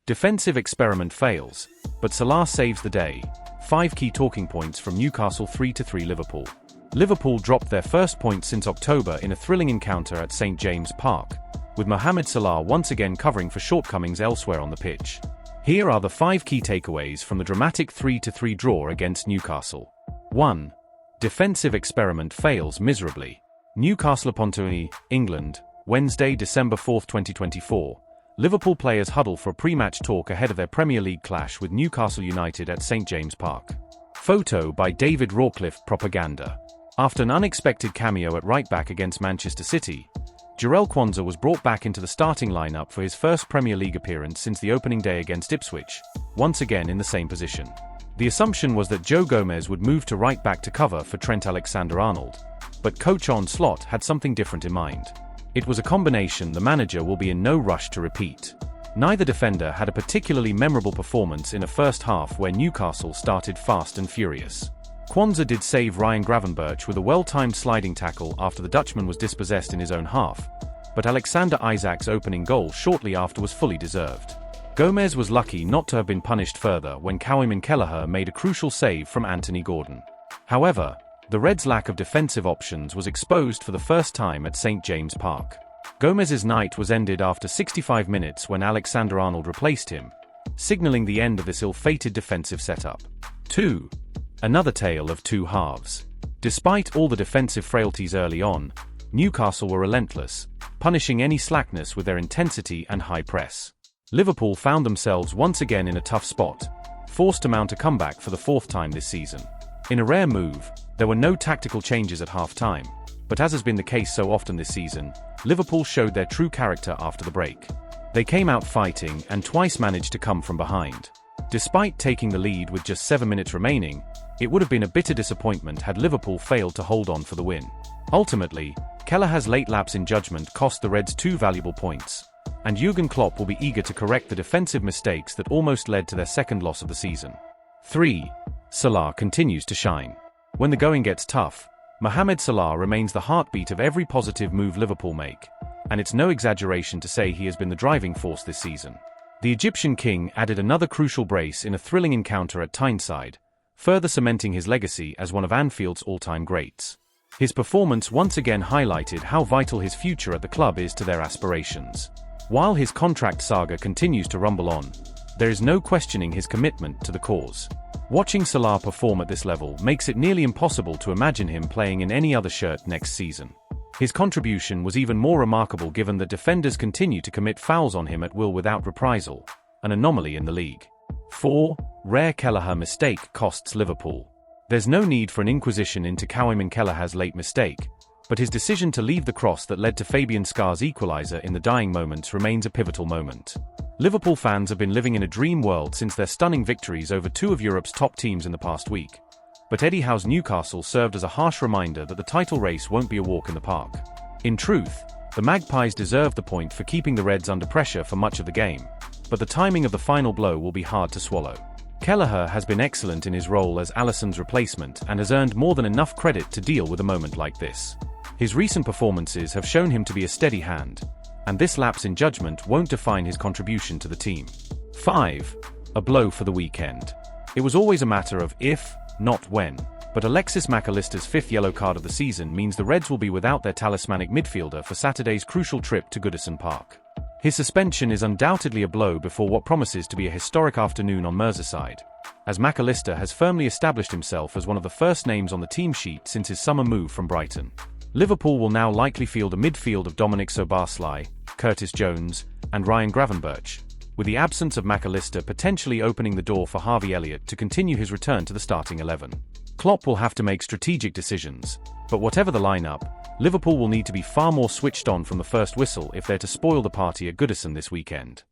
Defensive experiment fails, but Salah saves the day. 5 key talking points from Newcastle 3-3 Liverpool. Liverpool dropped their first point since October in a thrilling encounter at St James Park, with Mohamed Salah once again covering for shortcomings elsewhere on the pitch. Here are the 5 key takeaways from the dramatic 3-3 draw against Newcastle. 1. Defensive experiment fails miserably. Newcastle upon England, Wednesday, December 4, 2024. Liverpool players huddle for a pre-match talk ahead of their Premier League clash with Newcastle United at St James Park. Photo by David Rawcliffe Propaganda. After an unexpected cameo at right-back against Manchester City, Jarell Quansah was brought back into the starting lineup for his first Premier League appearance since the opening day against Ipswich, once again in the same position. The assumption was that Joe Gomez would move to right-back to cover for Trent Alexander-Arnold, but coach Arne Slot had something different in mind. It was a combination the manager will be in no rush to repeat. Neither defender had a particularly memorable performance in a first half where Newcastle started fast and furious. Quansah did save Ryan Gravenberch with a well-timed sliding tackle after the Dutchman was dispossessed in his own half, but Alexander Isak's opening goal shortly after was fully deserved. Gomez was lucky not to have been punished further when Kawhi Kelleher made a crucial save from Anthony Gordon. However, the Reds' lack of defensive options was exposed for the first time at St James Park. Gomez's night was ended after 65 minutes when Alexander-Arnold replaced him, signalling the end of this ill-fated defensive setup. 2. Another tale of two halves. Despite all the defensive frailties early on, Newcastle were relentless, punishing any slackness with their intensity and high press. Liverpool found themselves once again in a tough spot, forced to mount a comeback for the 4th time this season. In a rare move, there were no tactical changes at half-time, but as has been the case so often this season, Liverpool showed their true character after the break. They came out fighting and twice managed to come from behind. Despite taking the lead with just 7 minutes remaining, it would have been a bitter disappointment had Liverpool failed to hold on for the win. Ultimately, Kelleher's late lapse in judgment cost the Reds 2 valuable points, and Jurgen Klopp will be eager to correct the defensive mistakes that almost led to their second loss of the season. 3. Salah continues to shine. When the going gets tough, Mohamed Salah remains the heartbeat of every positive move Liverpool make, and it's no exaggeration to say he has been the driving force this season. The Egyptian king added another crucial brace in a thrilling encounter at Tyneside, further cementing his legacy as one of Anfield's all-time greats. His performance once again highlighted how vital his future at the club is to their aspirations. While his contract saga continues to rumble on, there is no questioning his commitment to the cause. Watching Salah perform at this level makes it nearly impossible to imagine him playing in any other shirt next season. His contribution was even more remarkable given that defenders continue to commit fouls on him at will without reprisal, an anomaly in the league. 4. Rare Kelleher mistake costs Liverpool. There's no need for an inquisition into Kawhi Kelleher's late mistake, but his decision to leave the cross that led to Fabian Schär's equaliser in the dying moments remains a pivotal moment. Liverpool fans have been living in a dream world since their stunning victories over 2 of Europe's top teams in the past week, but Eddie Howe's Newcastle served as a harsh reminder that the title race won't be a walk in the park. In truth, the Magpies deserved the point for keeping the Reds under pressure for much of the game, but the timing of the final blow will be hard to swallow. Kelleher has been excellent in his role as Alisson's replacement and has earned more than enough credit to deal with a moment like this. His recent performances have shown him to be a steady hand, and this lapse in judgment won't define his contribution to the team. 5. A blow for the weekend. It was always a matter of if, not when, but Alexis Mac Allister's 5th yellow card of the season means the Reds will be without their talismanic midfielder for Saturday's crucial trip to Goodison Park. His suspension is undoubtedly a blow before what promises to be a historic afternoon on Merseyside, as Mac Allister has firmly established himself as one of the first names on the team sheet since his summer move from Brighton. Liverpool will now likely field a midfield of Dominic Szoboszlai, Curtis Jones, and Ryan Gravenberch, with the absence of Mac Allister potentially opening the door for Harvey Elliott to continue his return to the starting 11. Klopp will have to make strategic decisions, but whatever the lineup, Liverpool will need to be far more switched on from the first whistle if they're to spoil the party at Goodison this weekend.